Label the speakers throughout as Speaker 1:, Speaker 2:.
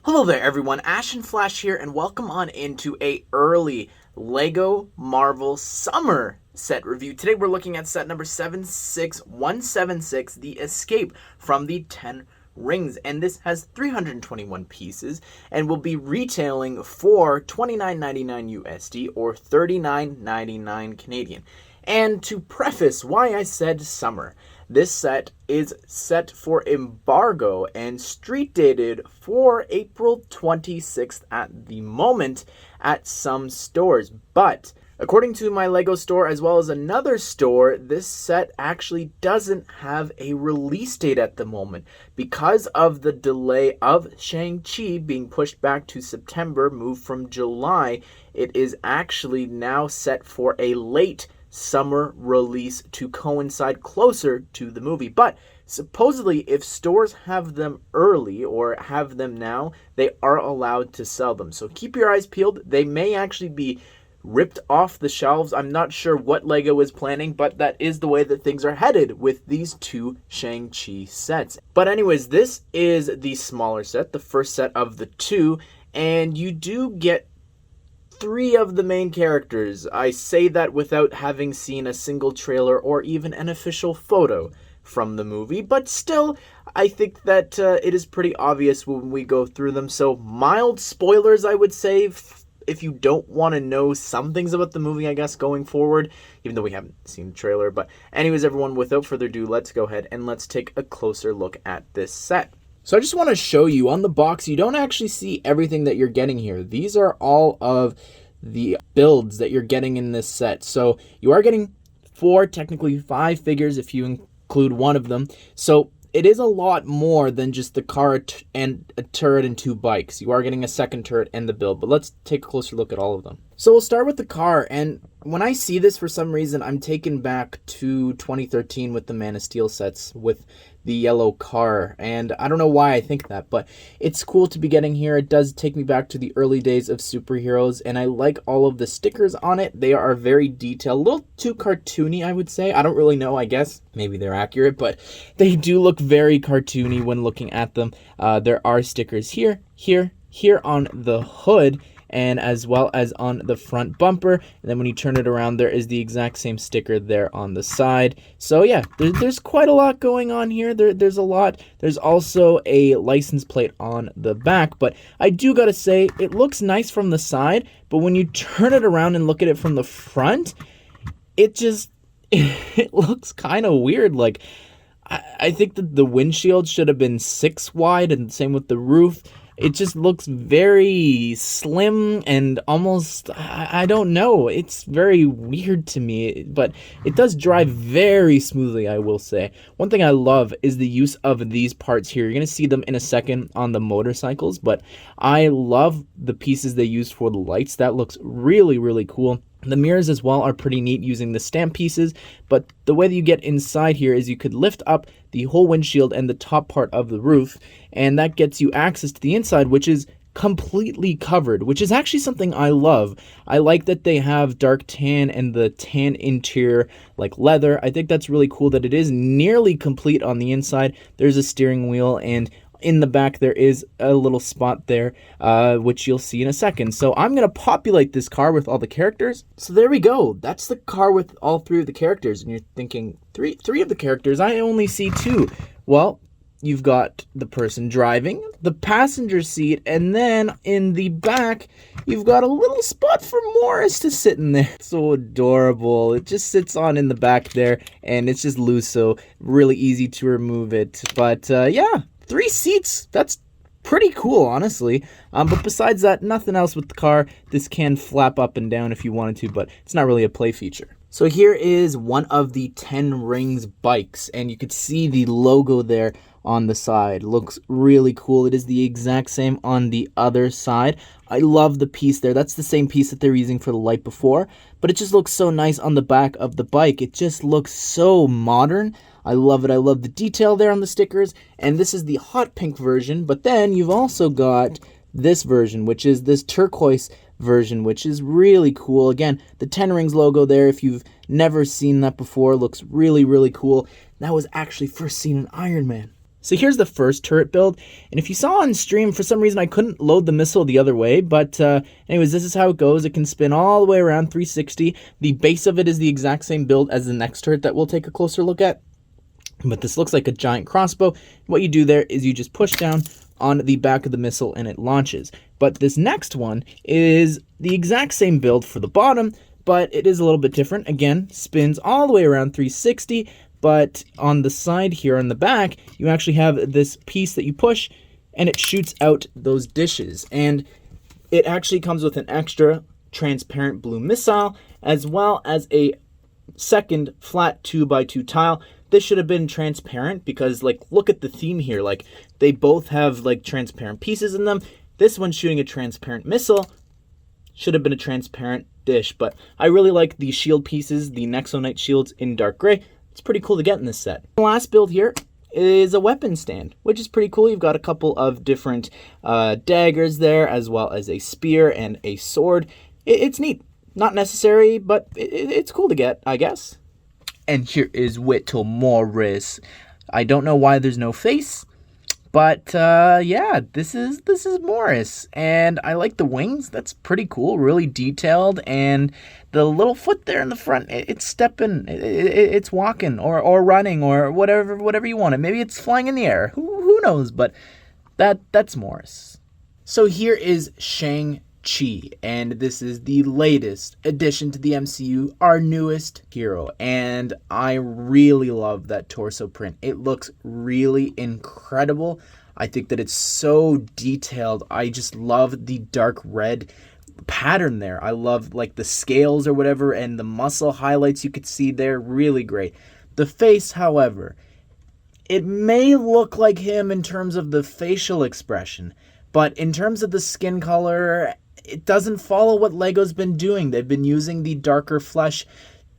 Speaker 1: Hello there everyone, Ashnflash here, and welcome on into a early LEGO Marvel Summer set review. Today we're looking at set number 76176, The Escape from the 10 Rings, and this has 321 pieces and will be retailing for $29.99 USD or $39.99 Canadian. And to preface why I said summer, this set is set for embargo and street dated for April 26th at the moment at some stores. But according to my LEGO store as well as another store, this set actually doesn't have a release date at the moment. Because of the delay of Shang-Chi being pushed back to September, moved from July, it is actually now set for a late summer release to coincide closer to the movie. But supposedly if stores have them early or have them now, they are allowed to sell them. So keep your eyes peeled. They may actually be ripped off the shelves. I'm not sure what LEGO is planning, but that is the way that things are headed with these two Shang-Chi sets. But anyways, this is the smaller set, the first set of the two, and you do get 3 of the main characters. I say that without having seen a single trailer or even an official photo from the movie, but still, I think that it is pretty obvious when we go through them. So mild spoilers, I would say, if you don't want to know some things about the movie, I guess, going forward, even though we haven't seen the trailer. But anyways, everyone, without further ado, let's go ahead and let's take a closer look at this set. So I just want to show you on the box, you don't actually see everything that you're getting here. These are all of the builds that you're getting in this set. So you are getting 4, technically 5 figures if you include one of them. So it is a lot more than just the car and a turret and 2 bikes. You are getting a second turret and the build, but let's take a closer look at all of them. So we'll start with the car, and when I see this, for some reason, I'm taken back to 2013 with the Man of Steel sets with the yellow car, and I don't know why I think that, but it's cool to be getting here. It does take me back to the early days of superheroes, and I like all of the stickers on it. They are very detailed, a little too cartoony, I would say. I don't really know, I guess. Maybe they're accurate, but they do look very cartoony when looking at them. There are stickers here on the hood, and as well as on the front bumper. And then when you turn it around, there is the exact same sticker there on the side. So yeah, there's quite a lot going on here. There's a lot. There's also a license plate on the back, but I do gotta say, it looks nice from the side, but when you turn it around and look at it from the front, it just, it looks kind of weird. Like, I think that the windshield should have been 6 wide, and same with the roof. It just looks very slim and almost, I don't know, it's very weird to me, but it does drive very smoothly, I will say. One thing I love is the use of these parts here. You're going to see them in a second on the motorcycles, but I love the pieces they used for the lights. That looks really, really cool. The mirrors as well are pretty neat using the stamp pieces, but the way that you get inside here is you could lift up the whole windshield and the top part of the roof, and that gets you access to the inside, which is completely covered, which is actually something I love. I like that they have dark tan and the tan interior like leather. I think that's really cool that it is nearly complete on the inside. There's a steering wheel, and in the back there is a little spot there, which you'll see in a second. So I'm going to populate this car with all the characters. So there we go. That's the car with all 3 of the characters. And you're thinking, three of the characters? I only see 2. Well, you've got the person driving, the passenger seat, and then in the back, you've got a little spot for Morris to sit in there. So adorable. It just sits on in the back there, and it's just loose, so really easy to remove it. But yeah, 3 seats. That's pretty cool, honestly. But besides that, nothing else with the car. This can flap up and down if you wanted to, but it's not really a play feature. So here is one of the 10 Rings bikes, and you could see the logo there on the side. Looks really cool. It is the exact same on the other side. I love the piece there. That's the same piece that they were using for the light before, but it just looks so nice on the back of the bike. It just looks so modern. I love it. I love the detail there on the stickers, and this is the hot pink version, but then you've also got this version, which is this turquoise version, which is really cool. Again, the 10 Rings logo there, if you've never seen that before, looks really, really cool. That was actually first seen in Iron Man. So here's the first turret build, and if you saw on stream, for some reason I couldn't load the missile the other way, but anyways, this is how it goes. It can spin all the way around 360. The base of it is the exact same build as the next turret that we'll take a closer look at, but this looks like a giant crossbow. What you do there is you just push down on the back of the missile and it launches. But this next one is the exact same build for the bottom, but it is a little bit different. Again, spins all the way around 360, but on the side here on the back, you actually have this piece that you push and it shoots out those dishes. And it actually comes with an extra transparent blue missile as well as a second flat 2x2 tile. This should have been transparent because, like, look at the theme here. Like, they both have, like, transparent pieces in them. This one's shooting a transparent missile. Should have been a transparent dish. But I really like the shield pieces, the Nexonite shields in dark gray. It's pretty cool to get in this set. The last build here is a weapon stand, which is pretty cool. You've got a couple of different daggers there, as well as a spear and a sword. It's neat. Not necessary, but it's cool to get, I guess. And here is Whittle Morris. I don't know why there's no face, but yeah, this is Morris, and I like the wings. That's pretty cool, really detailed, and the little foot there in the front, it's stepping, it's walking or running or whatever you want it. Maybe it's flying in the air. Who knows? But that's Morris. So here is Shang-Chi, and this is the latest addition to the MCU, our newest hero, and I really love that torso print. It looks really incredible. I think that it's so detailed. I just love the dark red pattern there. I love, like, the scales or whatever, and the muscle highlights you could see there. Really great. The face, however, it may look like him in terms of the facial expression, but in terms of the skin color, it doesn't follow what LEGO's been doing. They've been using the darker flesh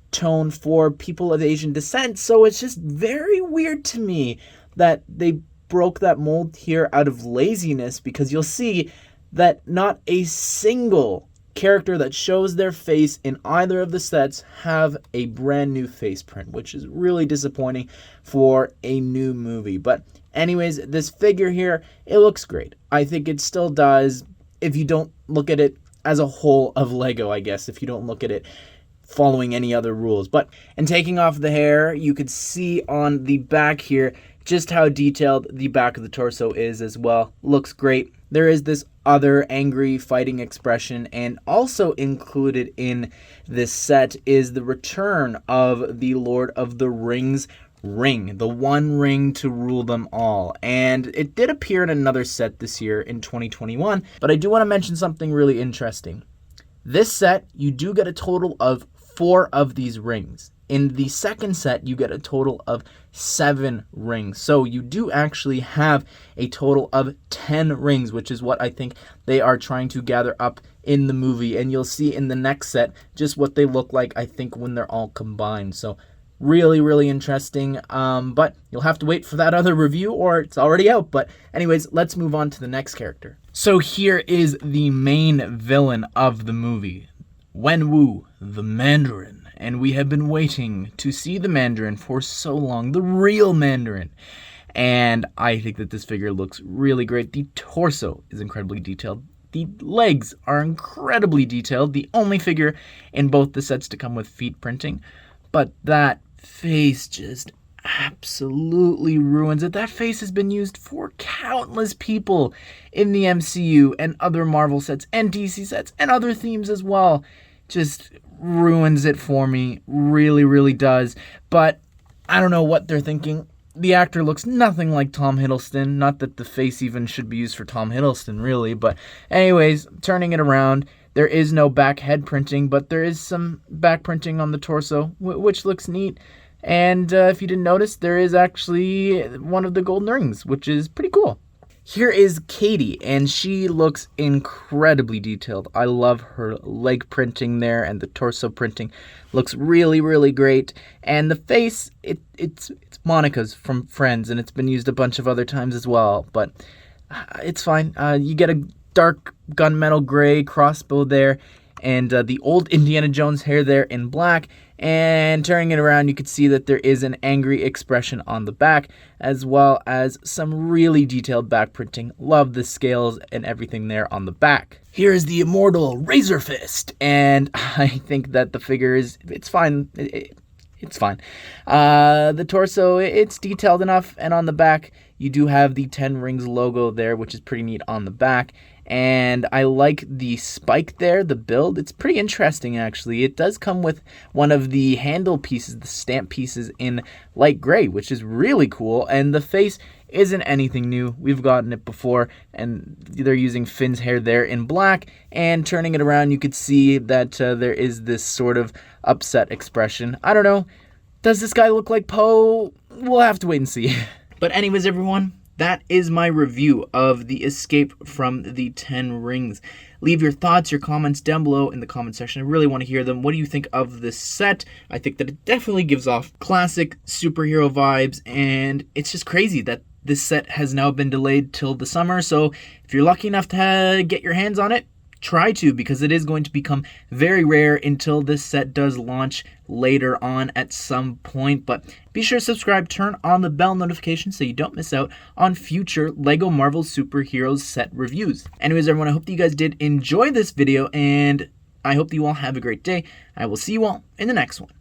Speaker 1: tone for people of Asian descent, so it's just very weird to me that they broke that mold here out of laziness, because you'll see that not a single character that shows their face in either of the sets have a brand new face print, which is really disappointing for a new movie. But anyways, this figure here, it looks great. I think it still does, if you don't look at it as a whole of LEGO, I guess, if you don't look at it following any other rules. But, and taking off the hair, you could see on the back here just how detailed the back of the torso is as well. Looks great. There is this other angry fighting expression, and also included in this set is the return of the Lord of the Rings ring, the one ring to rule them all. And it did appear in another set this year in 2021, but I do want to mention something really interesting. This set, you do get a total of 4 of these rings. In the second set, you get a total of 7 rings. So you do actually have a total of 10 rings, which is what I think they are trying to gather up in the movie. And you'll see in the next set just what they look like, I think, when they're all combined. So really, really interesting. But you'll have to wait for that other review, or it's already out. But anyways, let's move on to the next character. So here is the main villain of the movie, Wen Wu the Mandarin. And we have been waiting to see the Mandarin for so long, the real Mandarin. And I think that this figure looks really great. The torso is incredibly detailed. The legs are incredibly detailed. The only figure in both the sets to come with feet printing. But that face just absolutely ruins it. That face has been used for countless people in the MCU and other Marvel sets and DC sets and other themes as well. Just ruins it for me. Really, really does. But I don't know what they're thinking. The actor looks nothing like Tom Hiddleston. Not that the face even should be used for Tom Hiddleston, really. But anyways, turning it around, there is no back head printing, but there is some back printing on the torso, which looks neat. And if you didn't notice, there is actually one of the golden rings, which is pretty cool. Here is Katie, and she looks incredibly detailed. I love her leg printing there, and the torso printing looks really, really great. And the face, it's Monica's from Friends, and it's been used a bunch of other times as well, but it's fine. You get a dark gunmetal gray crossbow there, and the old Indiana Jones hair there in black, And turning it around, you can see that there is an angry expression on the back, as well as some really detailed back printing. Love the scales and everything there on the back. Here is the immortal Razor Fist, and I think that the figure it's fine. It's fine. The torso, it's detailed enough, and on the back, you do have the 10 Rings logo there, which is pretty neat on the back. And I like the spike there, the build. It's pretty interesting, actually. It does come with one of the handle pieces, the stamp pieces in light gray, which is really cool. And the face isn't anything new. We've gotten it before, and they're using Finn's hair there in black. And turning it around, you could see that there is this sort of upset expression. I don't know. Does this guy look like Poe? We'll have to wait and see. But anyways, everyone, that is my review of the Escape from the 10 Rings. Leave your thoughts, your comments down below in the comment section. I really want to hear them. What do you think of this set? I think that it definitely gives off classic superhero vibes, and it's just crazy that this set has now been delayed till the summer. So if you're lucky enough to get your hands on it, try to, because it is going to become very rare until this set does launch later on at some point. But be sure to subscribe, turn on the bell notification so you don't miss out on future LEGO Marvel Superheroes set reviews. Anyways, everyone, I hope that you guys did enjoy this video, and I hope that you all have a great day. I will see you all in the next one.